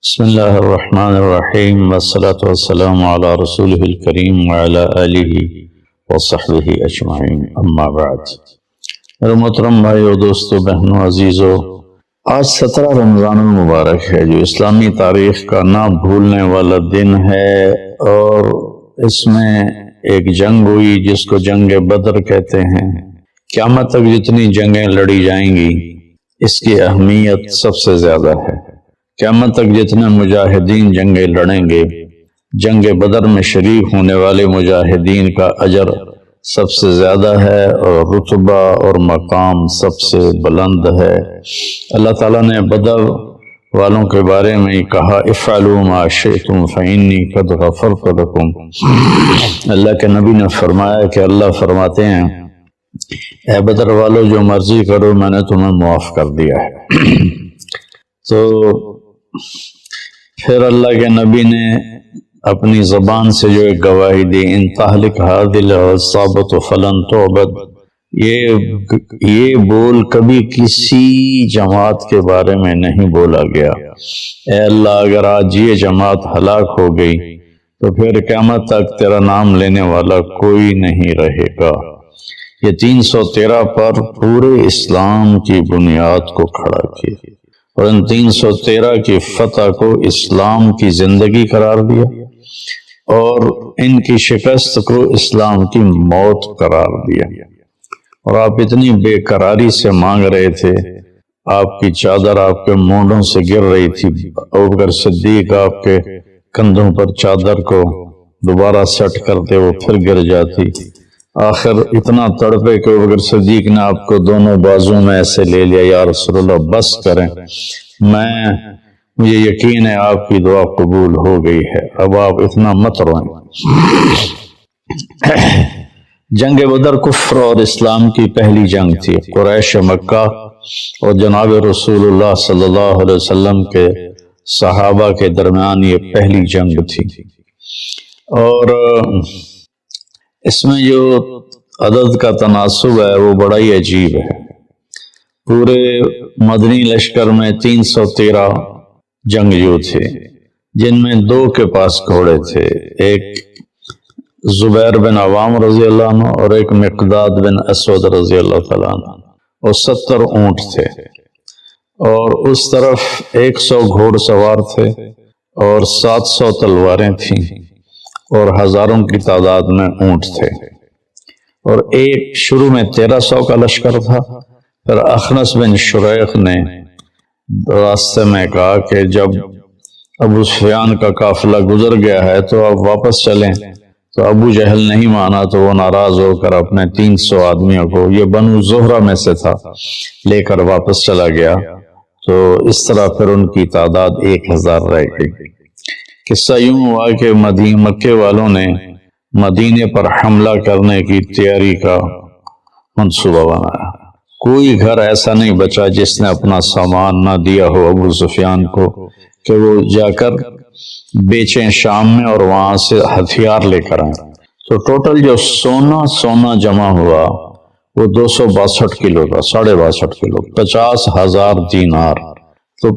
بسم اللہ الرحمن الرحیم والصلاة والسلام علی رسولہ الکریم وعلی آلہ وصحبہ اجمعین، اما بعد۔ میرے محترم بھائی اور دوستو، بہنوں، عزیزو، آج 17 رمضان المبارک ہے، جو اسلامی تاریخ کا نہ بھولنے والا دن ہے، اور اس میں ایک جنگ ہوئی جس کو جنگ بدر کہتے ہیں۔ قیامت تک جتنی جنگیں لڑی جائیں گی اس کی اہمیت سب سے زیادہ ہے۔ قیامت تک جتنے مجاہدین جنگیں لڑیں گے، جنگ بدر میں شریک ہونے والے مجاہدین کا اجر سب سے زیادہ ہے اور رتبہ اور مقام سب سے بلند ہے۔ اللہ تعالیٰ نے بدر والوں کے بارے میں کہا، افعلوا ما شئتم فإنی قد غفرت لکم۔ اللہ کے نبی نے فرمایا کہ اللہ فرماتے ہیں، اے بدر والو، جو مرضی کرو، میں نے تمہیں معاف کر دیا ہے۔ تو پھر اللہ کے نبی نے اپنی زبان سے جو ایک گواہی دی، ان تہلک هذه العصابۃ فلن تعبد، یہ بول کبھی کسی جماعت کے بارے میں نہیں بولا گیا۔ اے اللہ، اگر آج یہ جماعت ہلاک ہو گئی تو پھر قیامت تک تیرا نام لینے والا کوئی نہیں رہے گا۔ یہ 313 پر پورے اسلام کی بنیاد کو کھڑا کیا، اور ان 313 کی فتح کو اسلام کی زندگی قرار دیا، اور ان کی شکست کو اسلام کی موت قرار دیا۔ اور آپ اتنی بے قراری سے مانگ رہے تھے، آپ کی چادر آپ کے مونڈوں سے گر رہی تھی، ابوبکر صدیق آپ کے کندھوں پر چادر کو دوبارہ سیٹ کرتے، وہ پھر گر جاتی۔ آخر اتنا تڑپے کہ ابوبکر صدیق نے آپ کو دونوں بازوں میں ایسے لے لیا، یا رسول اللہ بس کریں، مجھے یقین ہے آپ کی دعا قبول ہو گئی ہے، اب آپ اتنا مت روئیں۔ جنگ بدر کفر اور اسلام کی پہلی جنگ تھی۔ قریش مکہ اور جناب رسول اللہ صلی اللہ علیہ وسلم کے صحابہ کے درمیان یہ پہلی جنگ تھی، اور اس میں جو عدد کا تناسب ہے وہ بڑا ہی عجیب ہے۔ پورے مدنی لشکر میں 313 جنگجو تھے، جن میں 2 کے پاس گھوڑے تھے، ایک زبیر بن عوام رضی اللہ عنہ اور ایک مقداد بن اسود رضی اللہ تعالیٰ عنہ، اور 70 اونٹ تھے، اور اس طرف 100 گھوڑ سوار تھے، اور 700 تلواریں تھیں، اور ہزاروں کی تعداد میں اونٹ تھے، اور ایک شروع میں 1300 کا لشکر تھا۔ پھر اخنس بن شریق نے راستے میں کہا کہ جب ابو سفیان کا قافلہ گزر گیا ہے تو اب واپس چلیں، تو ابو جہل نہیں مانا، تو وہ ناراض ہو کر اپنے 300 آدمیوں کو، یہ بنو زہرہ میں سے تھا، لے کر واپس چلا گیا۔ تو اس طرح پھر ان کی تعداد 1000 رہ گئی۔ قصہ یوں ہوا کہ مکے والوں نے مدینے پر حملہ کرنے کی تیاری کا منصوبہ بنایا۔ کوئی گھر ایسا نہیں بچا جس نے اپنا سامان نہ دیا ہو ابو سفیان کو کہ وہ جا کر بیچیں شام میں اور وہاں سے ہتھیار لے کر آئیں۔ تو ٹوٹل جو سونا جمع ہوا وہ 262 کلو تھا، 62.5 کلو، 50,000 دینار۔ تو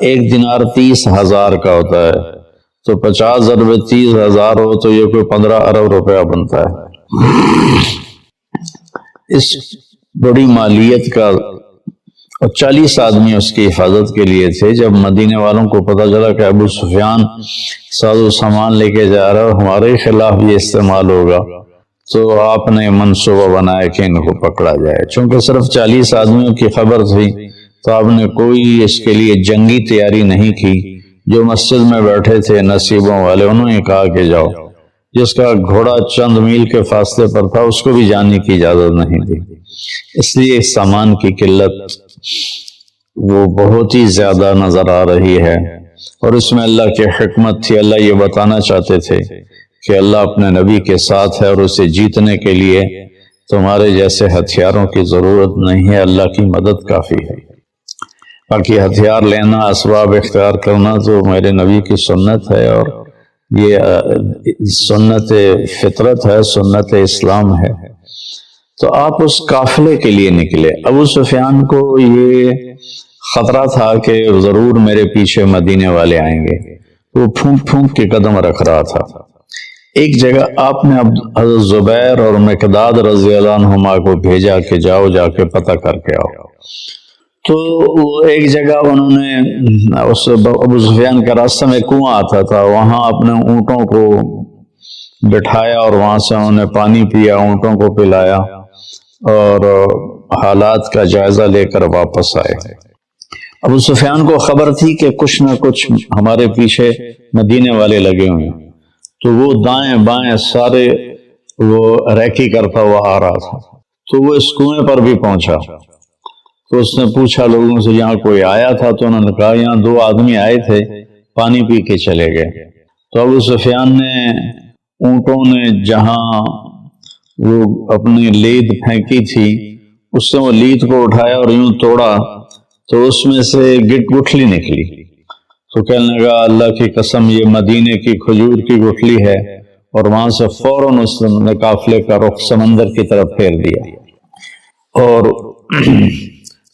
1 دینار 30,000 کا ہوتا ہے، تو 50 ضرب 30,000 ہو تو یہ کوئی 15 ارب روپیہ بنتا ہے۔ اس بڑی مالیت کا، اور 40 آدمی اس کی حفاظت کے لیے تھے۔ جب مدینے والوں کو پتہ چلا کہ ابو سفیان ساز و سامان لے کے جا رہا ہے، ہمارے خلاف یہ استعمال ہوگا، تو آپ نے منصوبہ بنایا کہ ان کو پکڑا جائے۔ چونکہ صرف 40 آدمیوں کی خبر تھی تو آپ نے کوئی اس کے لیے جنگی تیاری نہیں کی۔ جو مسجد میں بیٹھے تھے نصیبوں والے، انہوں نے کہا کہ جاؤ۔ جس کا گھوڑا چند میل کے فاصلے پر تھا اس کو بھی جانے کی اجازت نہیں دی، اس لیے سامان کی قلت وہ بہت ہی زیادہ نظر آ رہی ہے، اور اس میں اللہ کی حکمت تھی۔ اللہ یہ بتانا چاہتے تھے کہ اللہ اپنے نبی کے ساتھ ہے، اور اسے جیتنے کے لیے تمہارے جیسے ہتھیاروں کی ضرورت نہیں ہے، اللہ کی مدد کافی ہے۔ باقی ہتھیار لینا، اسباب اختیار کرنا تو میرے نبی کی سنت ہے، اور یہ سنت فطرت ہے، سنت اسلام ہے۔ تو آپ اس قافلے کے لیے نکلے۔ ابو سفیان کو یہ خطرہ تھا کہ ضرور میرے پیچھے مدینے والے آئیں گے، وہ پھونک پھونک کے قدم رکھ رہا تھا۔ ایک جگہ آپ نے حضرت زبیر اور مقداد رضی اللہ عنہما کو بھیجا کہ جاؤ جا کے پتہ کر کے آؤ۔ تو وہ ایک جگہ انہوں نے اس ابو سفیان کا راستہ میں کنواں آتا تھا، وہاں اپنے اونٹوں کو بٹھایا اور وہاں سے انہوں نے پانی پیا، اونٹوں کو پلایا اور حالات کا جائزہ لے کر واپس آئے۔ ابو سفیان کو خبر تھی کہ کچھ نہ کچھ ہمارے پیچھے مدینے والے لگے ہوئے ہیں، تو وہ دائیں بائیں سارے وہ ریکی کرتا ہوا آ رہا تھا۔ تو وہ اس کنویں پر بھی پہنچا تو اس نے پوچھا لوگوں سے یہاں کوئی آیا تھا؟ تو انہوں نے کہا یہاں 2 آدمی آئے تھے، پانی پی کے چلے گئے۔ تو ابو سفیان نے اونٹوں نے جہاں وہ اپنی لید پھینکی تھی اس سے وہ لید کو اٹھایا اور یوں توڑا تو اس میں سے گٹھلی نکلی۔ تو کہنے لگا اللہ کی قسم یہ مدینے کی کھجور کی گٹھلی ہے، اور وہاں سے فوراً اس نے قافلے کا رخ سمندر کی طرف پھیر دیا اور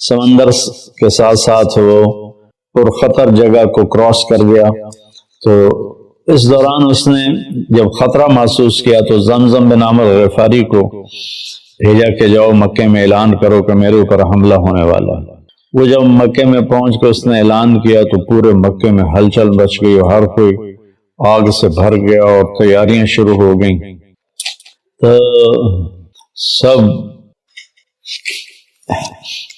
سمندر کے ساتھ ساتھ وہ پرخطر جگہ کو کراس کر گیا۔ تو اس دوران اس نے جب خطرہ محسوس کیا تو زمزم بن عامر غفاری کو بھیجا کہ جاؤ مکے میں اعلان کرو کہ میرے اوپر حملہ ہونے والا ہے۔ وہ جب مکے میں پہنچ کے اس نے اعلان کیا تو پورے مکے میں ہلچل مچ گئی، ہر کوئی آگ سے بھر گیا اور تیاریاں شروع ہو گئیں۔ تو سب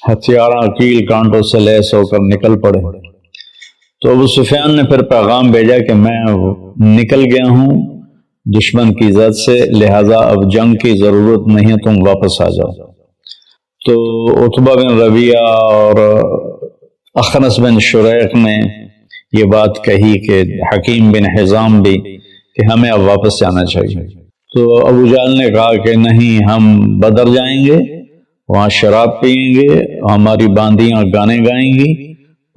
ہتھیاراں کیل کانٹوں سے لیس ہو کر نکل پڑے۔ تو ابو سفیان نے پھر پیغام بھیجا کہ میں نکل گیا ہوں دشمن کی زد سے، لہذا اب جنگ کی ضرورت نہیں ہے، تم واپس آ جاؤ۔ تو عتبہ بن ربیعہ اور اخنس بن شریق نے یہ بات کہی کہ حکیم بن حزام بھی کہ ہمیں اب واپس جانا چاہیے۔ تو ابو جہل نے کہا کہ نہیں، ہم بدر جائیں گے، وہاں شراب پیئیں گے، ہماری باندیاں گانے گائیں گی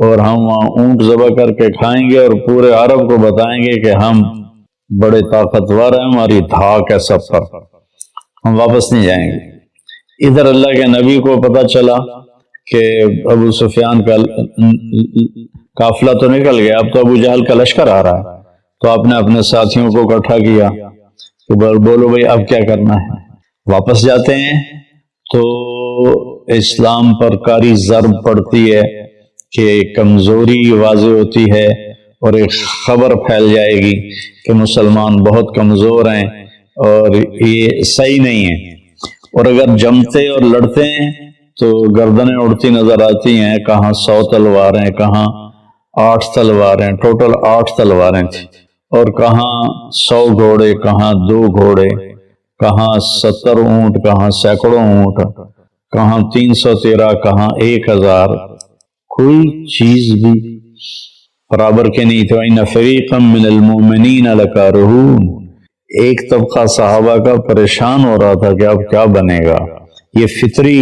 اور ہم وہاں اونٹ ذبح کر کے کھائیں گے اور پورے عرب کو بتائیں گے کہ ہم بڑے طاقتور ہیں، ہماری دھاک ہے سب پر، ہم واپس نہیں جائیں گے۔ ادھر اللہ کے نبی کو پتہ چلا کہ ابو سفیان کا قافلہ تو نکل گیا، اب تو ابو جہل کا لشکر آ رہا ہے۔ تو آپ نے اپنے ساتھیوں کو اکٹھا کیا کہ بولو بھائی اب کیا کرنا ہے، واپس جاتے ہیں تو اسلام پر کاری ضرب پڑتی ہے کہ کمزوری واضح ہوتی ہے اور ایک خبر پھیل جائے گی کہ مسلمان بہت کمزور ہیں اور یہ صحیح نہیں ہے، اور اگر جمتے اور لڑتے ہیں تو گردنیں اڑتی نظر آتی ہیں، کہاں 100 تلواریں، کہاں 8 تلواریں، ٹوٹل 8 تلواریں تھیں، اور کہاں 100 گھوڑے، کہاں 2 گھوڑے، کہاں 70 اونٹ، کہاں سینکڑوں اونٹ، کہاں 313، کہاں 1000، کوئی چیز بھی برابر کے نہیں تھی۔ وَإِنَّ فَرِيقًا مِّنَ الْمُؤْمِنِينَ لَكَارِهُونَ، ایک طبقہ صحابہ کا پریشان ہو رہا تھا کہ اب کیا بنے گا۔ یہ فطری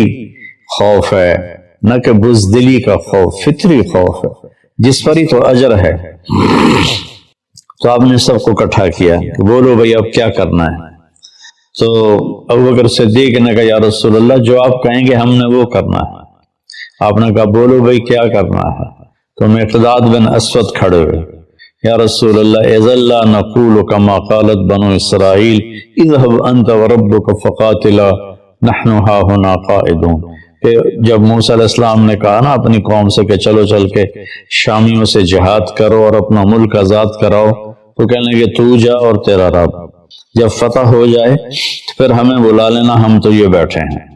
خوف ہے، نہ کہ بزدلی کا خوف، فطری خوف ہے جس پر ہی تو اجر ہے۔ تو آپ نے سب کو اکٹھا کیا کہ بولو بھئی اب کیا کرنا ہے۔ تو ابوبکر صدیق نے کہا یا رسول اللہ جو آپ کہیں گے ہم نے وہ کرنا ہے۔ آپ نے کہا بولو بھئی کیا کرنا ہے۔ تو مقداد بن اسود کھڑے ہوئے، یا رسول اللہ اذا لا نقول كما قالت بنو اسرائیل اذهب انت وربك فقاتلا نحن ها هنا قائدون، کہ جب موسیٰ علیہ السلام نے کہا نا اپنی قوم سے کہ چلو چل کے شامیوں سے جہاد کرو اور اپنا ملک آزاد کراؤ، تو کہنے لگے تو جا اور تیرا رب، جب فتح ہو جائے تو پھر ہمیں بلا لینا، ہم تو یہ بیٹھے ہیں۔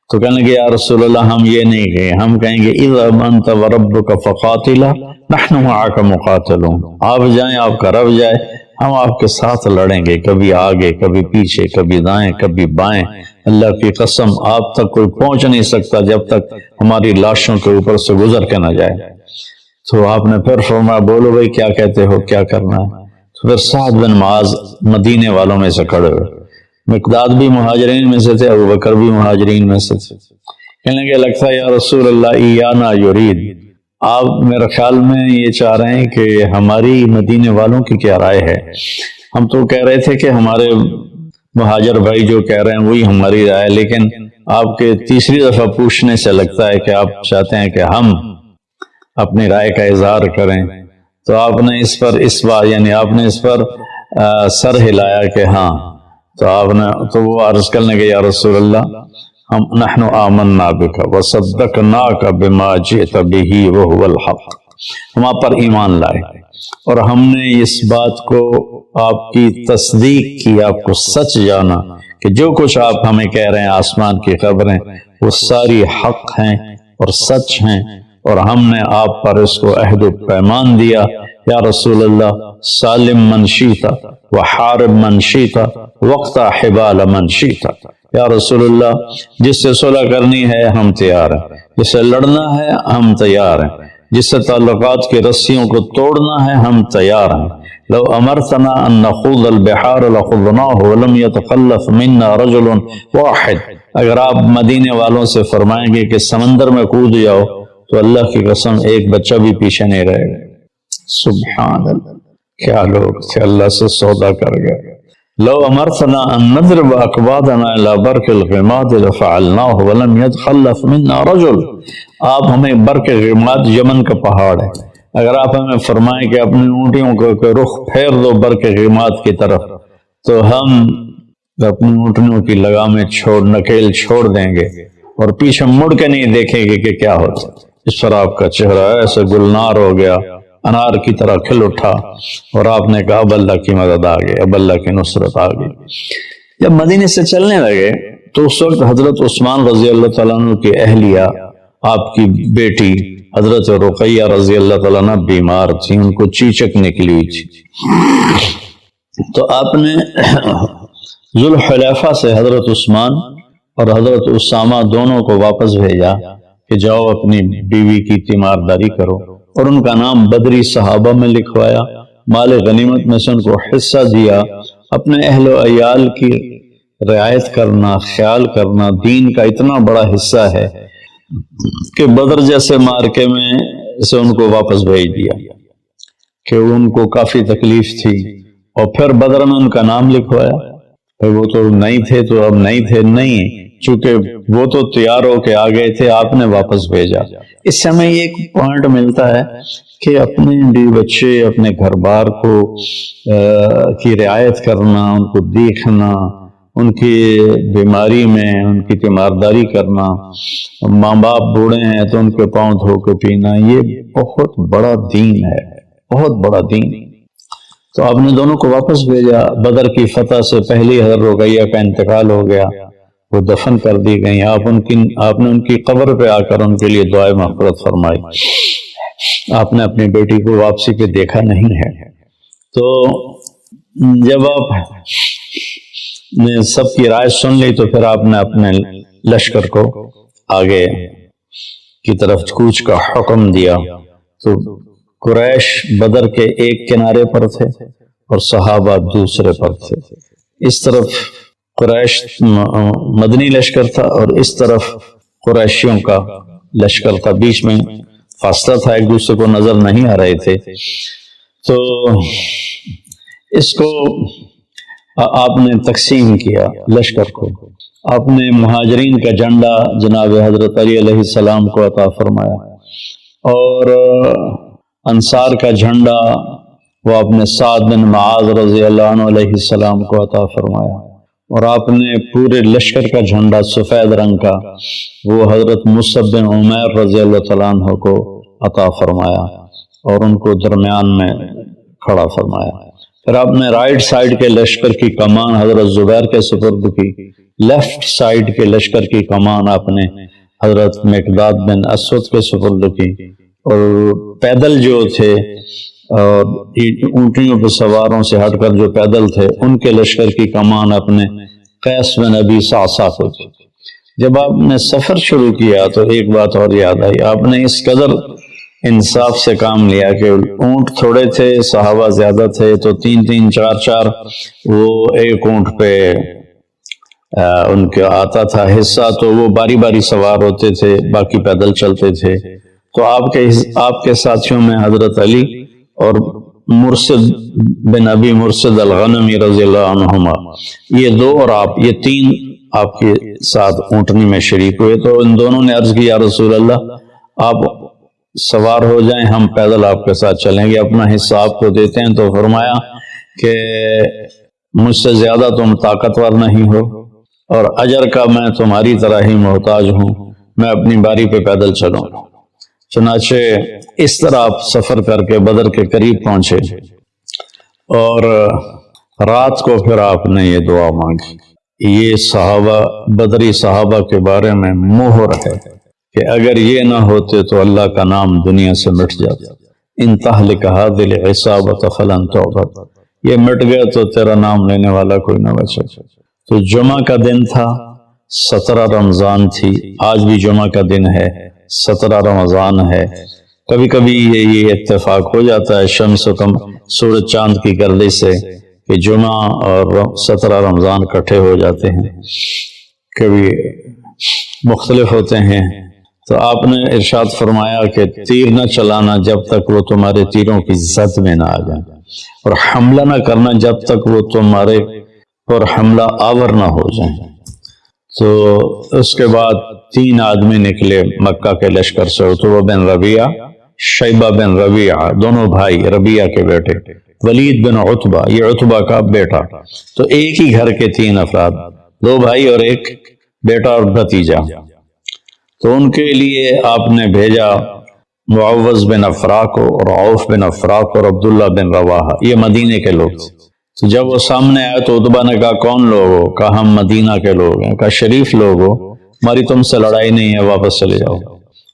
تو کہنے لگے یا رسول اللہ ہم یہ نہیں کہیں، ہم کہیں گے اذهب انت وربك فقاتلا نحن معك مقاتلون، آپ جائیں، آپ کا رب جائے، ہم آپ کے ساتھ لڑیں گے، کبھی آگے کبھی پیچھے، کبھی دائیں کبھی بائیں، اللہ کی قسم آپ تک کوئی پہنچ نہیں سکتا جب تک ہماری لاشوں کے اوپر سے گزر کے نہ جائے۔ تو آپ نے پھر فرمایا بولو بھائی کیا کہتے ہو، کیا کرنا ہے۔ تو پھر سعد بن معاذ مدینے والوں میں سے کھڑے ہوئے، مقداد بھی مہاجرین میں سے تھے، ابوبکر بھی مہاجرین میں سے تھے۔ کہنے لگے لگتا ہے یا رسول اللہ ایانا یرید، آپ میرے خیال میں یہ چاہ رہے ہیں کہ ہماری مدینے والوں کی کیا رائے ہے۔ ہم تو کہہ رہے تھے کہ ہمارے مہاجر بھائی جو کہہ رہے ہیں وہی ہماری رائے، لیکن آپ کے تیسری دفعہ پوچھنے سے لگتا ہے کہ آپ چاہتے ہیں کہ ہم اپنی رائے کا اظہار کریں، تو آپ نے اس پر اس بات یعنی آپ نے اس پر سر ہلایا کہ ہاں، تو وہ عرض کرنے کے یا رسول اللہ ہم نحن آمنا بک وصدقناک بما جئت بہ وہو الحق، ہم آپ پر ایمان لائے اور ہم نے اس بات کو آپ کی تصدیق کی، آپ کو سچ جانا کہ جو کچھ آپ ہمیں کہہ رہے ہیں آسمان کی خبریں وہ ساری حق ہیں اور سچ ہیں، اور ہم نے آپ پر اس کو عہد و پیمان دیا یا رسول اللہ سالم من شیتا وحارب من شیتا وقتا حبال من شیتا، یا رسول اللہ جس سے صلح کرنی ہے ہم تیار ہیں، جس سے لڑنا ہے ہم تیار ہیں، جس سے تعلقات کی رسیوں کو توڑنا ہے ہم تیار ہیں، لو امرتنا ان نخوض البحار لخوضناه ولم يتخلف منا رجل واحد، اگر آپ مدینے والوں سے فرمائیں گے کہ سمندر میں کود جاؤ تو اللہ کی قسم ایک بچہ بھی پیچھے نہیں رہے گا۔ سبحان اللہ، کیا لوگ تھے، اللہ سے سودا کر گئے۔ لو امرتنا ان نضرب اقباضنا الى برق الغماد لفعلناه ولم يتخلف منا رجل، آپ ہمیں برق غماد یمن کا پہاڑ ہے، اگر آپ ہمیں فرمائیں کہ اپنی اونٹیوں کو رخ پھیر دو برق غماد کی طرف تو ہم اپنی اونٹیوں کی لگامیں نکیل چھوڑ دیں گے اور پیچھے مڑ کے نہیں دیکھیں گے کہ کیا ہوتا۔ اس پر آپ کا چہرہ ایسے گلنار ہو گیا، انار کی طرح کھل اٹھا، اور آپ نے کہا اب اللہ کی مدد آ گئی، اب اللہ کی نصرت آ گئی۔ جب مدینے سے چلنے لگے تو اس وقت حضرت عثمان رضی اللہ تعالیٰ عنہ کی اہلیہ، آپ کی بیٹی حضرت رقیہ رضی اللہ تعالیٰ عنہ بیمار تھی، ان کو چیچک نکلی ہوئی تھی، تو آپ نے ذوالحلیفہ سے حضرت عثمان اور حضرت اسامہ دونوں کو واپس بھیجا کہ جاؤ اپنی بیوی کی تیمارداری کرو، اور ان کا نام بدری صحابہ میں لکھوایا، مال غنیمت میں سے ان کو حصہ دیا۔ اپنے اہل و عیال کی رعایت کرنا، خیال کرنا دین کا اتنا بڑا حصہ ہے کہ بدر جیسے مارکے میں سے ان کو واپس بھیج دیا کہ ان کو کافی تکلیف تھی، اور پھر بدر میں ان کا نام لکھوایا۔ وہ تو نہیں تھے تو اب نہیں تھے، نہیں، چونکہ وہ تو تیار ہو کے آ گئے تھے، آپ نے واپس بھیجا۔ اس سے ہمیں ایک پوائنٹ ملتا ہے کہ اپنے بیوی بچے، اپنے گھر بار کو کی رعایت کرنا، ان کو دیکھنا، ان کی بیماری میں ان کی تیمارداری کرنا، ماں باپ بوڑھے ہیں تو ان کے پاؤں دھو کے پینا، یہ بہت بڑا دین ہے، بہت بڑا دین۔ تو آپ نے دونوں کو واپس بھیجا۔ بدر کی فتح سے پہلی حضرت رقیہ کا انتقال ہو گیا، وہ دفن کر دی گئی۔ آپ نے ان کی قبر پہ آ کر ان کے لیے دعائے مغفرت فرمائی۔ آپ نے اپنی بیٹی کو واپسی پہ دیکھا نہیں ہے، تو جب آپ نے سب کی رائے سن لی تو پھر آپ نے اپنے لشکر کو آگے کی طرف کوچ کا حکم دیا۔ تو قریش بدر کے ایک کنارے پر تھے اور صحابہ دوسرے پر تھے، اس طرف قریش مدنی لشکر تھا اور اس طرف قریشیوں کا لشکر تھا، بیچ میں فاصلہ تھا، ایک دوسرے کو نظر نہیں آ رہے تھے۔ تو اس کو آپ نے تقسیم کیا لشکر کو، آپ نے مہاجرین کا جھنڈا جناب حضرت علی علیہ السلام کو عطا فرمایا، اور انصار کا جھنڈا وہ آپ نے سعد بن معاذ رضی اللہ عنہ علیہ السلام کو عطا فرمایا، اور آپ نے پورے لشکر کا جھنڈا سفید رنگ کا وہ حضرت مصعب بن عمیر رضی اللہ تعالیٰ عنہ کو عطا فرمایا اور ان کو درمیان میں کھڑا فرمایا۔ پھر آپ نے رائٹ سائڈ کے لشکر کی کمان حضرت زبیر کے سپرد کی، لیفٹ سائڈ کے لشکر کی کمان آپ نے حضرت مقداد بن اسود کے سپرد کی، اور پیدل جو تھے اور اونٹیوں پہ سواروں سے ہٹ کر جو پیدل تھے ان کے لشکر کی کمان اپنے قیس بن ابی صعصع کو تھی۔ جب آپ نے سفر شروع کیا تو ایک بات اور یاد آئی، آپ نے اس قدر انصاف سے کام لیا کہ اونٹ تھوڑے تھے، صحابہ زیادہ تھے، تو تین تین چار چار وہ ایک اونٹ پہ ان کا آتا تھا حصہ، تو وہ باری باری سوار ہوتے تھے، باقی پیدل چلتے تھے۔ تو آپ کے ساتھیوں میں حضرت علی اور مرشد بن ابی مرشد الغنمی رضی اللہ عنہما، یہ دو اور آپ، یہ تین آپ کے ساتھ اونٹنی میں شریک ہوئے۔ تو ان دونوں نے عرض کی یا رسول اللہ آپ سوار ہو جائیں، ہم پیدل آپ کے ساتھ چلیں گے، اپنا حصہ آپ کو دیتے ہیں۔ تو فرمایا کہ مجھ سے زیادہ تم طاقتور نہیں ہو اور اجر کا میں تمہاری طرح ہی محتاج ہوں، میں اپنی باری پہ پیدل چلوں۔ چنانچہ اس طرح آپ سفر کر کے بدر کے قریب پہنچے، اور رات کو پھر آپ نے یہ دعا مانگی۔ یہ صحابہ، بدری صحابہ کے بارے میں مہر ہے کہ اگر یہ نہ ہوتے تو اللہ کا نام دنیا سے مٹ جاتا۔ ان تہلک هذه العصابۃ فلن تعبد، یہ مٹ گئے تو تیرا نام لینے والا کوئی نہ بچے۔ تو جمعہ کا دن تھا، 17 رمضان تھی، آج بھی جمعہ کا دن ہے، 17 رمضان ہے۔ کبھی کبھی یہ اتفاق ہو جاتا ہے شمس و سورج چاند کی گردش سے کہ جمعہ اور 17 رمضان اکٹھے ہو جاتے ہیں، کبھی مختلف ہوتے ہیں۔ تو آپ نے ارشاد فرمایا کہ تیر نہ چلانا جب تک وہ تمہارے تیروں کی زد میں نہ آ جائیں، اور حملہ نہ کرنا جب تک وہ تمہارے پر حملہ آور نہ ہو جائیں۔ تو اس کے بعد 3 آدمی نکلے مکہ کے لشکر سے، عتبہ بن ربیعہ، شیبہ بن ربیعہ، دونوں بھائی ربیعہ کے بیٹے، ولید بن عتبہ، یہ عتبہ کا بیٹا۔ تو ایک ہی گھر کے 3 افراد، 2 بھائی اور ایک بیٹا اور بھتیجا۔ تو ان کے لیے آپ نے بھیجا معوذ بن افرا کو، اور عوف بن افرا کو، اور عبداللہ بن رواحہ، یہ مدینے کے لوگ تھے۔ تو جب وہ سامنے آئے تو عتبہ نے کہا کون لوگ ہو؟ کہا ہم مدینہ کے لوگ ہیں۔ کہا شریف لوگ ہو، ہماری تم سے لڑائی نہیں ہے، واپس چلے جاؤ۔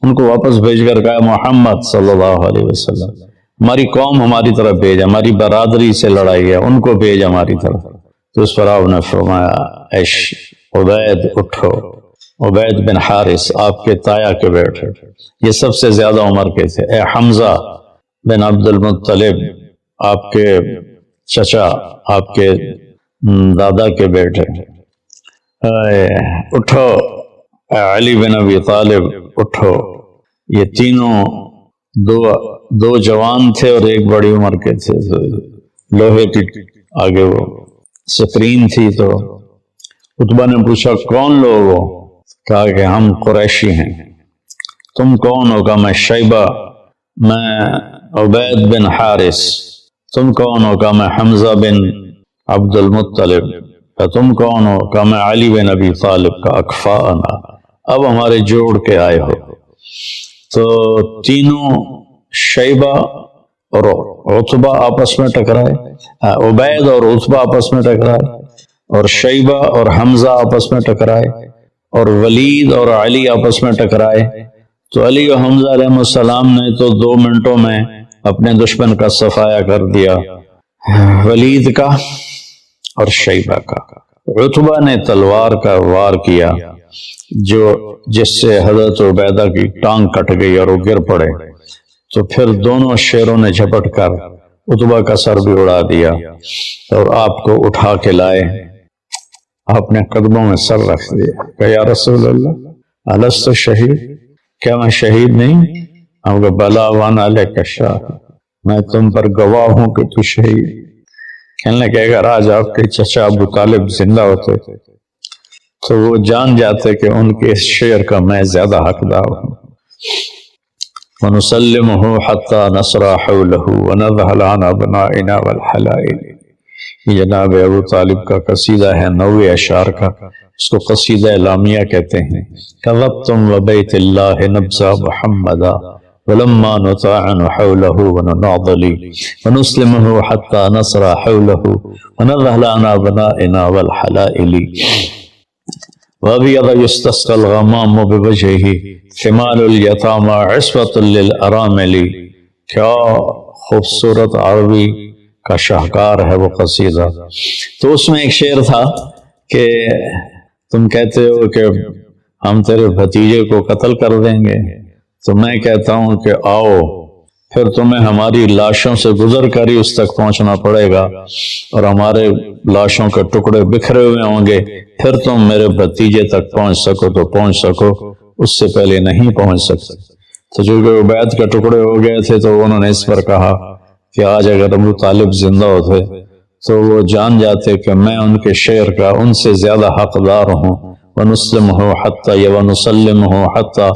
ان کو واپس بھیج کر کہا محمد صلی اللہ علیہ وسلم، ہماری قوم ہماری طرف بھیج، ہماری برادری سے لڑائی ہے، ان کو بھیج ہماری طرف۔ تو اس پر آپ نے فرمایا ایش عبید اٹھو، عبید بن حارث آپ کے تایا کے بیٹے، یہ سب سے زیادہ عمر کے تھے۔ اے حمزہ بن عبد المطلب آپ کے چچا، آپ کے دادا کے بیٹے، اٹھو۔ اے علی بن ابی طالب اٹھو۔ یہ تینوں دو جوان تھے اور ایک بڑی عمر کے تھے، لوہے کی آگے وہ سکرین تھی۔ تو عتبہ نے پوچھا کون لوگ ہو؟ کہا کہ ہم قریشی ہیں۔ تم کون ہو؟ کہا میں شیبہ، میں عبید بن حارث۔ تم کون ہو؟ کہا میں حمزہ بن عبد المطلب۔ کہا تم کون ہو؟ کہا میں علی بن ابی طالب کا اکفاءنا، اب ہمارے جوڑ کے آئے ہو۔ تو تینوں شیبہ اور عتبہ آپس میں ٹکرائے، عبید اور عتبہ آپس میں ٹکرائے، اور شیبہ اور حمزہ آپس میں ٹکرائے، اور ولید اور علی آپس میں ٹکرائے۔ تو علی و حمزہ علیہ السلام نے تو 2 منٹوں میں اپنے دشمن کا صفایا کر دیا، ولید کا اور شیبہ کا۔ عتبہ نے تلوار کا وار کیا جس سے حضرت عبیدہ کی ٹانگ کٹ گئی اور وہ گر پڑے۔ تو پھر دونوں شیروں نے جھپٹ کر عتبہ کا سر بھی اڑا دیا اور آپ کو اٹھا کے لائے، آپ نے قدموں میں سر رکھ دیا، کہ یا رسول اللہ الست شہید، کیا میں شہید نہیں؟ ہم کو بلا وانا علیک شاہد، میں تم پر گواہ ہوں کہ تو شہید۔ کہنے لگے اگر آج آپ کے چچا ابو طالب زندہ ہوتے تو وہ جان جاتے کہ ان کے اس شعر کا میں زیادہ حقدار ہوں۔ وَنُسَلِّمُهُ حَتَّى نَصْرَ حَوْلَهُ وَنَذْهَلَ عَنْ أَبْنَائِنَا وَالْحَلَائِلِ۔ یہ جناب ابو طالب کا قصیدہ ہے، 90 اشعار کا، اس کو قصیدہ لامیہ کہتے ہیں۔ كَذَبْتُمْ وَبَيْتِ اللَّهِ نَبْزَى مُحَمَّدًا وَلَمَّا نُطَاعَنُ حَوْلَهُ وَنُنَاضِلِ وَنُسْلِمُهُ حَتَّى نَصْرَ حَوْلَهُ وَنَذْهَلَ عَنْ أَبْنَائِنَا وَالْحَلَائِلِ وَأَبْيَضَ يُسْتَسْقَى الْغَمَامُ بِوَجْهِهِ ثِمَالُ الْيَتَامَى عِصْمَةٌ لِلْأَرَامِلِ۔ کیا خوبصورت عربی کا شاہکار ہے وہ قصیدہ۔ تو اس میں ایک شعر تھا کہ تم کہتے ہو کہ ہم تیرے بھتیجے کو قتل کر دیں گے، تو میں کہتا ہوں کہ آؤ، پھر تمہیں ہماری لاشوں سے گزر کر ہی اس تک پہنچنا پڑے گا، اور ہمارے لاشوں کے ٹکڑے بکھرے ہوئے ہوں گے، پھر تم میرے بھتیجے تک پہنچ سکو تو پہنچ سکو، اس سے پہلے نہیں پہنچ سکتے۔ تو جو کہ عبید کے ٹکڑے ہو گئے تھے تو انہوں نے اس پر کہا کہ آج اگر ابو طالب زندہ ہوتے تو وہ جان جاتے کہ میں ان کے شعر کا ان سے زیادہ حقدار ہوں، ونسلمه حتى ونسلمه حتى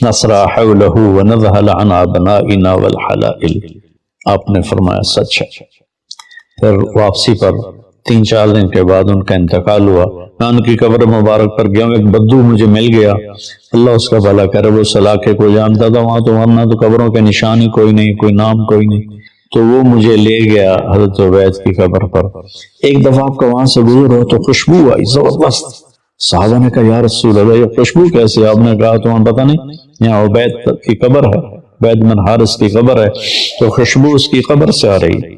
نصرع حوله ونذهل عن أبنائنا والحلائل. آپ نے فرمایا سچ ہے. پھر واپسی پر 3-4 دن کے بعد ان کا انتقال ہوا. میں ان کی قبر مبارک پر گیا. ایک بدو مجھے مل گیا, اللہ اس کا بھلا کرے, وہ اس علاقے کو جانتا تھا. وہاں تو ورنہ تو قبروں کے نشان ہی کوئی نہیں, کوئی نام کوئی نہیں. تو وہ مجھے لے گیا حضرت عبید کی قبر پر. ایک دفعہ آپ کا وہاں سے گزر ہو تو خوشبو آئی زبردست. صحابہ نے کہا یا رسول اللہ یہ خوشبو کیسے؟ آپ نے کہا تمہیں پتہ نہیں, یہاں عبید کی قبر ہے, عبید بن حارث کی قبر ہے, تو خوشبو اس کی قبر سے آ رہی.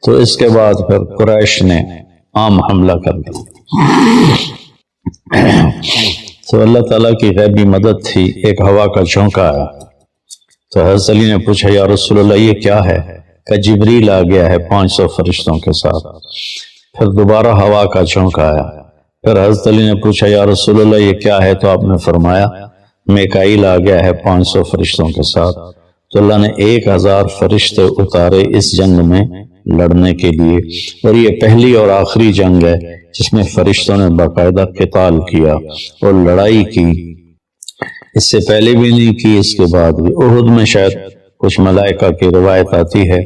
تو اس کے بعد پھر قریش نے عام حملہ کر دیا. تو اللہ تعالیٰ کی غیبی مدد تھی. ایک ہوا کا جھونکا آیا تو حضرت علی نے پوچھا یا رسول اللہ یہ کیا ہے؟ کہ جبریل آ گیا ہے 500 فرشتوں کے ساتھ. پھر دوبارہ ہوا کا جھونکا آیا. پھر حضرت علی نے پوچھا یا رسول اللہ یہ کیا ہے؟ تو آپ نے فرمایا میکائیل آ گیا ہے 500 فرشتوں کے ساتھ. تو اللہ نے 1000 فرشتے اتارے اس جنگ میں لڑنے کے لیے. اور یہ پہلی اور آخری جنگ ہے جس میں فرشتوں نے باقاعدہ قتال کیا اور لڑائی کی. اس سے پہلے بھی نہیں کی, اس کے بعد بھی. احد میں شاید کچھ ملائکہ کی روایت آتی ہے,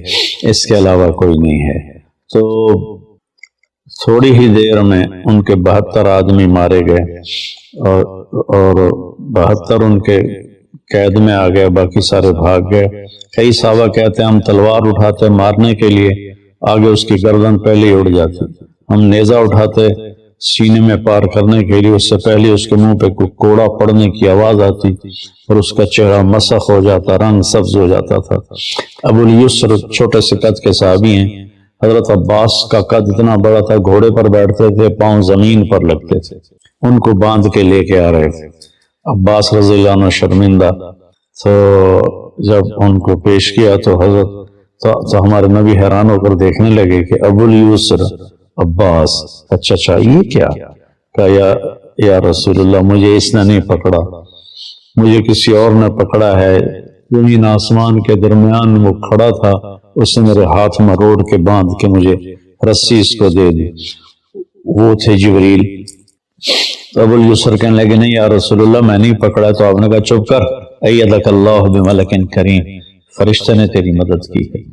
اس کے علاوہ کوئی نہیں ہے. تو تھوڑی ہی دیر میں ان کے 72 آدمی مارے گئے اور 72 ان کے قید میں آ گئے, باقی سارے بھاگ گئے. کئی صحابہ کہتے ہیں ہم تلوار اٹھاتے مارنے کے لیے, آگے اس کی گردن پہلے ہی اڑ جاتی. ہم نیزہ اٹھاتے سینے میں پار کرنے کے لیے, اس سے پہلے اس کے منہ پہ کوڑا پڑنے کی آواز آتی اور اس کا چہرہ مسخ ہو جاتا, رنگ سبز ہو جاتا تھا. ابو الیسر چھوٹے سے قد کے صحابی ہیں. حضرت عباس کا قد اتنا بڑا تھا, گھوڑے پر بیٹھتے تھے, پاؤں زمین پر لگتے تھے. ان کو باندھ کے لے کے آ رہے تھے. عباس رضی اللہ عنہ شرمندہ. تو جب ان کو پیش کیا تو حضرت تو ہمارے نبی حیران ہو کر دیکھنے لگے کہ ابو الیسر عباس, اچھا یہ کیا؟ کہا یا رسول اللہ مجھے اس نے نہیں پکڑا, مجھے کسی اور نے پکڑا ہے. زمین آسمان کے درمیان وہ کھڑا تھا, اس نے میرے ہاتھ مروڑ کے باندھ کے مجھے رسی اس کو دے دی, وہ تھے جبریل. تو ابو الیسر کہنے لگے نہیں یا رسول اللہ میں نہیں پکڑا. تو آپ نے کہا چپ کر, ایدک اللہ بملک کریم, فرشتے نے تیری مدد کی ہے.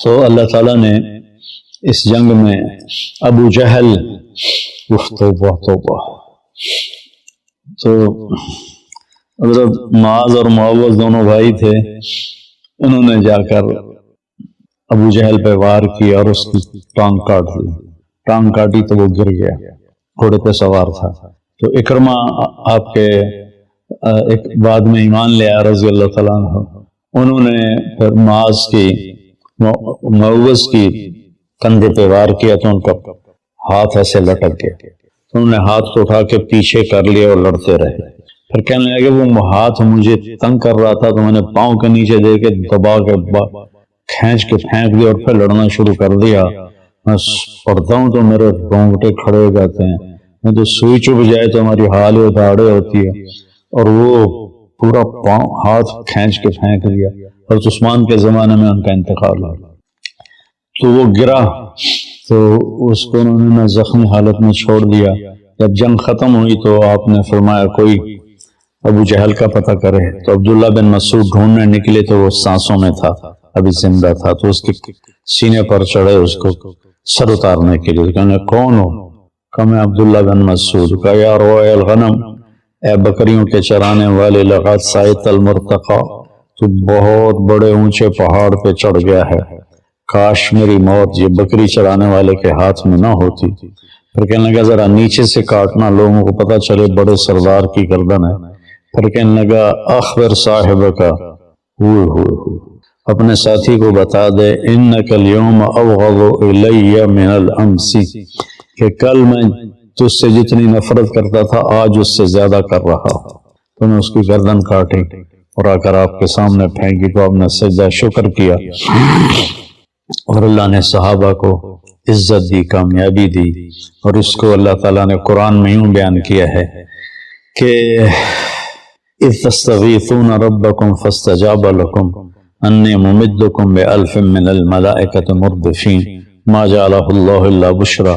تو اللہ تعالیٰ نے اس جنگ میں ابو جہل توبہ تو حضرت معاذ اور معوذ دونوں بھائی تھے, انہوں نے جا کر ابو جہل پہ وار کیا اور اس کی ٹانگ کاٹ دی. ٹانگ کاٹی تو وہ گر گیا, گھوڑے پہ سوار تھا. تو اکرمہ آپ کے ایک بعد میں ایمان لے آیا رضی اللہ تعالیٰ عنہ, انہوں نے پھر معاذ کی معوذ کی کندھے پہ وار کیا تو ان کا ہاتھ ایسے لٹک گیا. انہوں نے ہاتھ کو اٹھا کے پیچھے کر لیا اور لڑتے رہے. پھر کہنے لگے وہ ہاتھ مجھے تنگ کر رہا تھا تو میں نے پاؤں کے نیچے دے کے دبا کے کھینچ کے پھینک دیا اور پھر لڑنا شروع کر دیا. میں پڑھتا ہوں تو میرے رونگٹے کھڑے ہو جاتے ہیں, میں تو سوئی چپ جائے تو ہماری حال اداڑے ہوتی ہے. اور وہ پورا پاؤں ہاتھ کھینچ کے پھینک دیا. اور عثمان کے زمانے میں ان کا انتقال ہوا تو وہ گرا تو اس کو انہوں نے زخمی حالت میں چھوڑ دیا. جب جنگ ختم ہوئی تو آپ نے فرمایا کوئی ابو جہل کا پتہ کرے. تو عبداللہ بن مسعود ڈھونڈنے نکلے تو وہ سانسوں میں تھا, ابھی زندہ تھا. تو اس کے سینے پر چڑھے اس کو سر اتارنے کے لیے. کہنے کون ہو؟ کہ میں عبداللہ بن مسعود. کہا یا روع الغنم, اے بکریوں کے چرانے والے, لقد صعدت المرتقى, تو بہت بڑے اونچے پہاڑ پہ چڑھ گیا ہے. کاش میری موت یہ بکری چرانے والے کے ہاتھ میں نہ ہوتی. پھر کہنے لگا ذرا نیچے سے کاٹنا, لوگوں کو پتہ چلے بڑے سردار کی گردن ہے. پھر کہنے لگا اخبر صاحب کا, اپنے ساتھی کو بتا دے, انک اليوم ابغض الی من الامس, کہ کل میں تجھ سے جتنی نفرت کرتا تھا آج اس سے زیادہ کر رہا. تو نے اس کی گردن کاٹی اور آ کر آپ کے سامنے پھینکی. تو آپ نے سجدہ شکر کیا اور اللہ نے صحابہ کو عزت دی, کامیابی دی. اور اس کو اللہ تعالیٰ نے قرآن میں یوں بیان کیا ہے کہ اذ تستغیثون ربکم فاستجاب لکم انی ممدکم بألف من الملائکۃ مردفین ما جعلہ اللہ الا بشرا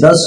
10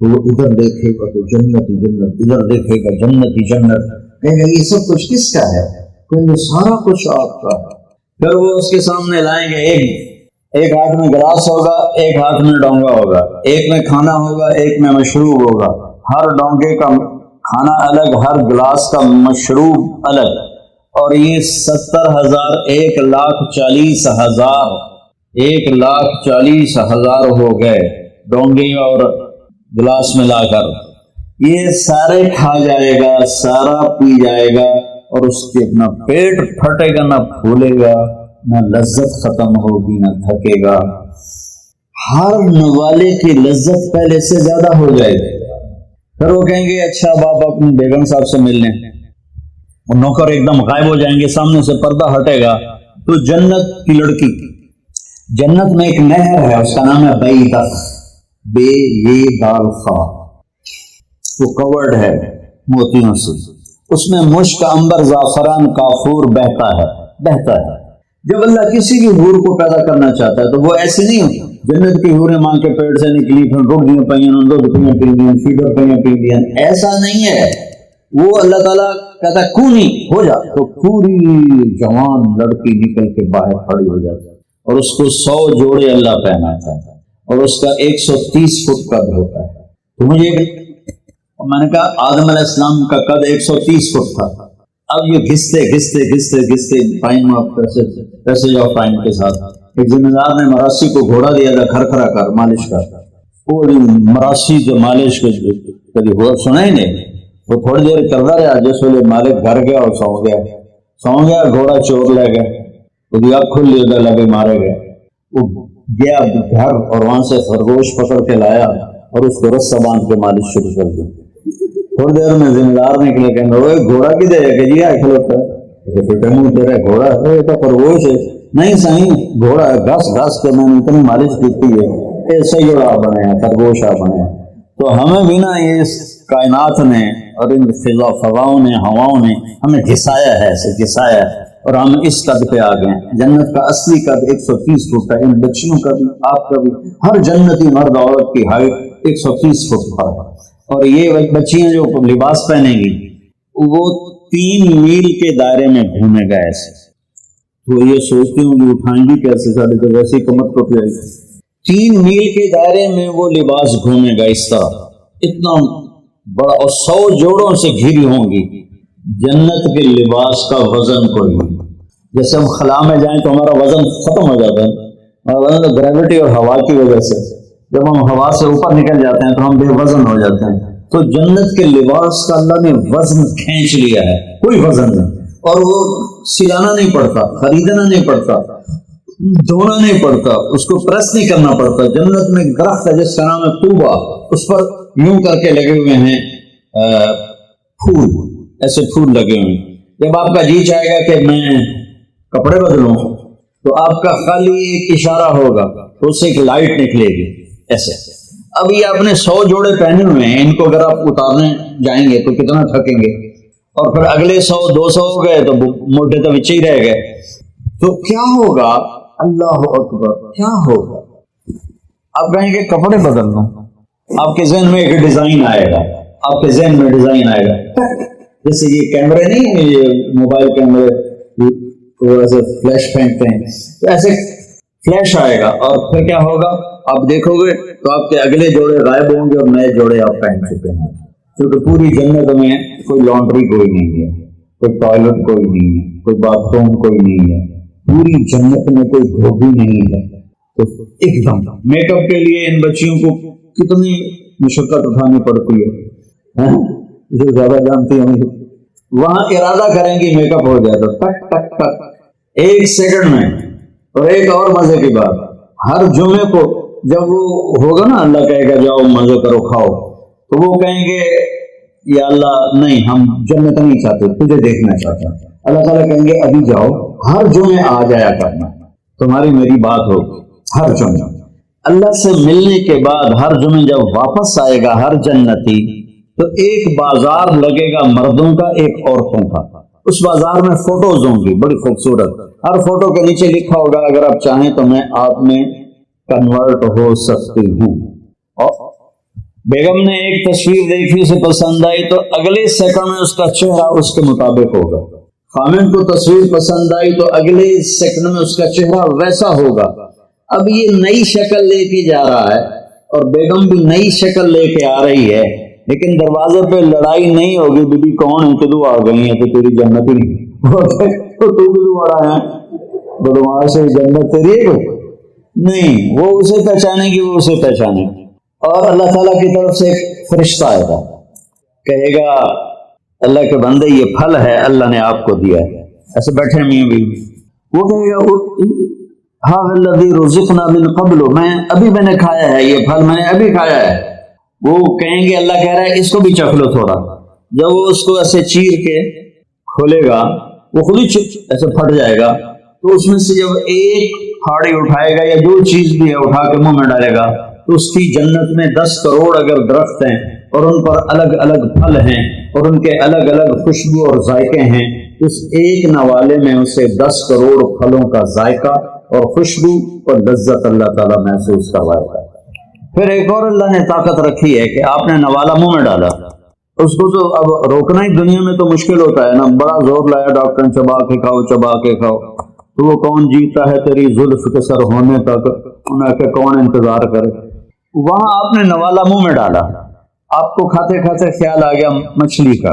تو وہ ادھر دیکھے گا تو جنت ہی جنت، ادھر دیکھے گا جنت ہی جنت، کہے گا یہ سب کچھ کس کا ہے؟ کہے گا سارا کچھ آپ کا ہے۔ پھر وہ اس کے سامنے لائیں گے، ایک ہاتھ میں گلاس ہوگا، ایک ہاتھ میں ڈونگا ہوگا، ایک میں کھانا ہوگا، ایک میں مشروب ہوگا، ہر ڈونگے کا کھانا الگ، ہر گلاس کا مشروب الگ، اور یہ 70,000 1,40,000 ہو گئے ڈونگے اور گلاس ملا کر۔ یہ سارے کھا جائے گا، سارا پی جائے گا، اور اس کے نہ پیٹ پھٹے گا، نہ پھولے گا، نہ لذت ختم ہوگی، نہ تھکے گا۔ ہر نوالے کی لذت پہلے سے زیادہ ہو جائے گی۔ پھر وہ کہیں گے اچھا باپ اپنی بیگم صاحب سے مل لیں، اور نوکر ایک دم غائب ہو جائیں گے، سامنے سے پردہ ہٹے گا تو جنت کی لڑکی، جنت میں ایک نہر ہے، اس کا نام ہے بیدخ، بے یہ دال خا، وہ کورڈ ہے موتیوں سے، اس میں مشک، عنبر، زعفران، کافور بہتا ہے۔ جب اللہ کسی بھی حور کو پیدا کرنا چاہتا ہے تو وہ ایسے نہیں ہوتی جنت کی حوریں ماں کے پیٹ سے نکلی، پھر رک دیا پہیاں، دودھ پہیاں پی دیا، فیڈر پہیاں پی دیا، ایسا نہیں ہے۔ وہ اللہ تعالیٰ کہتا ہے کونی ہو جا، تو پوری جوان لڑکی نکل کے باہر کھڑی ہو جاتی ہے، اور اس کو 100 جوڑے اللہ پہناتا ہے، اور اس کا 130 فٹ قد ہوتا ہے۔ تو مجھے میں نے کہا آدم علیہ السلام کا قد 130 فٹ تھا، اب یہ گھستے پیسے آف ٹائم کے ساتھ ایک ذمہ دار نے مراسی کو گھوڑا دیا تھا، کھرکھرا کر مالش کر، پوری مراسی جو مالش کے کبھی ہوا سنا ہی نہیں، وہ تھوڑی دیر کرتا رہا، جس ویلے مالک گھر گیا اور سو گیا، گھوڑا چور لے گئے، وہ آنکھ کھل لی، لگے مارے گئے۔ وہ گیا گھر اور وہاں سے خرگوش پکڑ کے لایا اور اس کو رسہ باندھ کے مالش شروع کر دی۔ تھوڑی دیر میں ذمہ دار نکلے، کہیں گے گھوڑا کدھر ہے؟ کہ جی کھلوتا ہے، منہ تیرا گھوڑا ہے تو خرگوش ہے؟ نہیں صحیح گھوڑا ہے، گھس کے میں نے اتنی مالش کی ہے، ایسے جوڑا بنے ہیں، خرگوشا بنے ہیں۔ تو ہمیں بھی نا اس کائنات نے اور ان فضاؤں نے، ہواؤں نے ہمیں گھسایا ہے، ایسے گھسایا ہے، اور ہم اس قد پہ آ گئے ہیں۔ جنت کا اصلی قد 130 فٹ ہے، ان بچیوں کا بھی، آپ کا بھی، ہر جنتی مرد عورت کی ہائٹ 130 فٹ پر ہے۔ اور یہ بچیاں جو لباس پہنیں گی وہ 3 میل کے دائرے میں گھومے گا ایسے، تو یہ سوچتی ہوں کہ اٹھائیں گی کیسے، سارے تو ویسے ہی کمر ٹوٹ جائے گی۔ 3 میل کے دائرے میں وہ لباس گھومے گا اس طرح، اتنا بڑا، اور 100 جوڑوں سے گھری ہوں گی۔ جنت کے لباس کا وزن کوئی نہیں، جیسے ہم خلا میں جائیں تو ہمارا وزن ختم ہو جاتا ہے، ہمارا وزن تو گریوٹی اور ہوا کی وجہ سے، جب ہم ہوا سے اوپر نکل جاتے ہیں تو ہم بے وزن ہو جاتے ہیں۔ تو جنت کے لباس کا اللہ نے وزن کھینچ لیا ہے، کوئی وزن نہیں، اور وہ سلانا نہیں پڑتا، خریدنا نہیں پڑتا، دھونا نہیں پڑتا، اس کو پریس نہیں کرنا پڑتا۔ جنت میں درخت ہے جس کا نام ہے طوبہ، اس پر یوں کر کے لگے ہوئے ہیں پھول، ایسے پھول لگے ہوئے ہیں۔ جب آپ کا جی چاہے گا کہ میں کپڑے بدلوں تو آپ کا خالی ایک اشارہ ہوگا تو اس سے ایک لائٹ نکلے گی ایسے۔ اب یہ آپ نے 100 جوڑے پہنے ہوئے ہیں، ان کو اگر آپ اتارنے جائیں گے تو کتنا تھکیں گے، اور پھر اگلے 100 200 ہو گئے تو موٹے تو بچے ہی رہ گئے، تو کیا ہوگا؟ اللہ اکبر، کیا ہوگا؟ آپ کہیں گے کپڑے بدل دوں، آپ کے ذہن میں ایک ڈیزائن آئے گا، آپ کے ذہن میں ڈیزائن آئے گا، جیسے یہ کیمرے نہیں ہیں، یہ موبائل کیمرے ایسے فلیش پھینکتے ہیں، تو ایسے فلیش آئے گا، اور پھر کیا ہوگا؟ آپ دیکھو گے تو آپ کے اگلے جوڑے غائب ہوں گے اور نئے جوڑے آپ پہن چکے ہیں، کیونکہ پوری جنت میں کوئی لانڈری کوئی نہیں ہے، کوئی ٹوائلٹ کوئی نہیں ہے، کوئی باتھ روم کوئی نہیں ہے، پوری جنت میں کوئی دھوبی نہیں ہے۔ تو ایک دم میک اپ کے لیے ان بچیوں کو کتنی مشقت اٹھانی پڑتی ہے، جو زیادہ جانتی ہوں گی، وہاں ارادہ کریں گی میک اپ ہو جائے تو ٹک ٹک ٹک 1 سیکنڈ میں۔ اور ایک اور مزے کی بات، ہر جمعے کو جب وہ ہوگا نا، اللہ کہے گا جاؤ مزے کرو کھاؤ، تو وہ کہیں گے یا اللہ نہیں، ہم جنت نہیں چاہتے، تجھے دیکھنا چاہتے ہیں۔ اللہ تعالیٰ کہیں گے ابھی جاؤ، ہر جمعے آ جایا کرنا، تمہاری میری بات ہوگی ہر جمعے۔ اللہ سے ملنے کے بعد ہر جمعے جب واپس آئے گا ہر جنتی، تو ایک بازار لگے گا مردوں کا، ایک عورتوں کا، اس بازار میں فوٹوز ہوں گی بڑی خوبصورت، ہر فوٹو کے نیچے لکھا ہوگا اگر آپ چاہیں تو میں آپ میں کنورٹ ہو سکتی ہوں، بیگم نے ایک تصویر دیکھی، اسے پسند آئی تو اگلے سیکنڈ میں اس کا چہرہ اس کے مطابق ہوگا۔ خامن کو تصویر پسند آئی تو اگلے سیکنڈ میں اس کا چہرہ ویسا ہوگا۔ اب یہ نئی شکل لے کے جا رہا ہے اور بیگم بھی نئی شکل لے کے آ رہی ہے، لیکن دروازے پہ لڑائی نہیں ہوگی، بی بی کون ہے، کدو آ گئی ہیں تو تیری جنت ہی نہیں تو کدو بڑا ہے بدماش ہے، جنت تیری ہے نہیں۔ وہ اسے پہچانے گی، وہ اسے پہچانے گی۔ اور اللہ تعالیٰ کی طرف سے ایک فرشتہ آئے گا، کہے گا اللہ کے بندے یہ پھل ہے اللہ نے آپ کو دیا ہے۔ ایسے بیٹھے میاں بیوی، وہ کہے گا ہاں الذی رزقنا من قبل، میں نے کھایا ہے یہ پھل، میں نے ابھی کھایا ہے۔ وہ کہیں گے اللہ کہہ رہا ہے اس کو بھی چکھ لو تھوڑا۔ جب وہ اس کو ایسے چیر کے کھولے گا وہ خود ہی ایسے پھٹ جائے گا، تو اس میں سے جب ایک پھاڑی اٹھائے گا یا جو چیز بھی ہے اٹھا کے منہ میں ڈالے گا تو اس کی جنت میں 10 کروڑ اگر درخت ہیں اور ان پر الگ الگ پھل ہیں اور ان کے الگ الگ خوشبو اور ذائقے ہیں، اس ایک نوالے میں اسے 10 کروڑ پھلوں کا ذائقہ اور خوشبو اور لذت اللہ تعالیٰ محسوس کروائے گا۔ پھر ایک اور اللہ نے طاقت رکھی ہے کہ آپ نے نوالا منہ میں ڈالا، اس کو تو اب روکنا ہی دنیا میں تو مشکل ہوتا ہے نا، بڑا زور لایا ڈاکٹر نے چبا کے کھاؤ چبا کے کھاؤ، تو وہ کون جیتا ہے تیری زلف کے سر ہونے تک، انہیں کہ کون انتظار کرے۔ وہاں آپ نے نوالا منہ میں ڈالا، آپ کو کھاتے کھاتے خیال آ گیا مچھلی کا،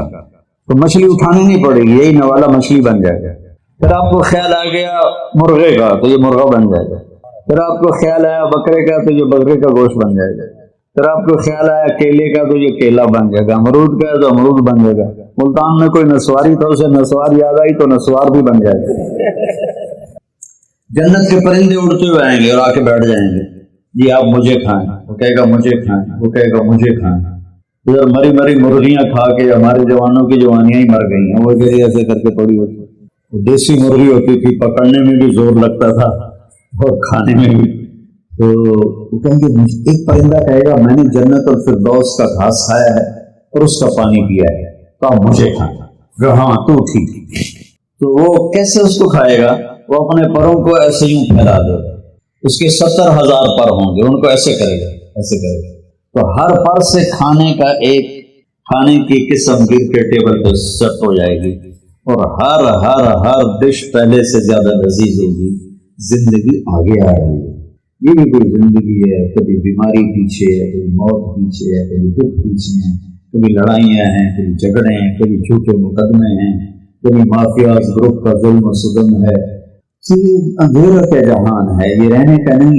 تو مچھلی اٹھانی نہیں پڑے گی، یہی نوالا مچھلی بن جائے گا۔ پھر آپ کو خیال آ گیا مرغے کا تو یہ مرغا بن جائے گا۔ پھر آپ کو خیال آیا بکرے کا تو یہ بکرے کا گوشت بن جائے گا۔ پھر آپ کو خیال آیا کیلے کا تو یہ کیلا بن جائے گا، امرود کا ہے تو امرود بن جائے گا۔ ملتان میں کوئی نسواری تھا، اسے نسوار یاد آئی تو نسوار بھی بن جائے گا۔ جنت کے پرندے اڑتے ہوئے آئیں گے اور آ کے بیٹھ جائیں گے، جی آپ مجھے کھائیں، وہ کہے گا مجھے کھائیں، وہ کہے گا مجھے کھائیں۔ ادھر مری مری مرغیاں کھا کے ہمارے جوانوں کی جوانیاں ہی مر گئی ہیں، وہ کہہ ایسے کر کے تھوڑی ہوتی، وہ دیسی مرغی ہوتی تھی، پکڑنے میں بھی زور لگتا تھا اور کھانے میں بھی۔ تو وہ کہیں گے ایک پرندہ کہے گا میں نے جنت الفردوس کا گھاس کھایا ہے اور اس کا پانی پیا ہے تو آپ مجھے کھائیں۔ ہاں تو ٹھیک۔ تو وہ کیسے اس کو کھائے گا؟ وہ اپنے پروں کو ایسے یوں پھیلا دے گا، اس کے 70,000 پر ہوں گے، ان کو ایسے کرے گا ایسے کرے گا، تو ہر پر سے کھانے کا ایک کھانے کی قسم گر کے ٹیبل پہ سیٹ ہو جائے گی اور ہر ڈش پہلے سے زیادہ لذیذ ہوگی۔ زندگی آگے آ رہی ہے، یہ بھی کوئی زندگی ہے، کبھی بیماری پیچھے ہے، کبھی موت پیچھے ہے، کبھی دکھ پیچھے ہیں، کبھی لڑائیاں ہیں، کبھی جھگڑے ہیں، کبھی جھوٹے مقدمے ہیں، کبھی مافیاز گروپ کا ظلم و ستم ہے۔ یہ اندھیرا کا جہان ہے، یہ رہنے کا نہیں۔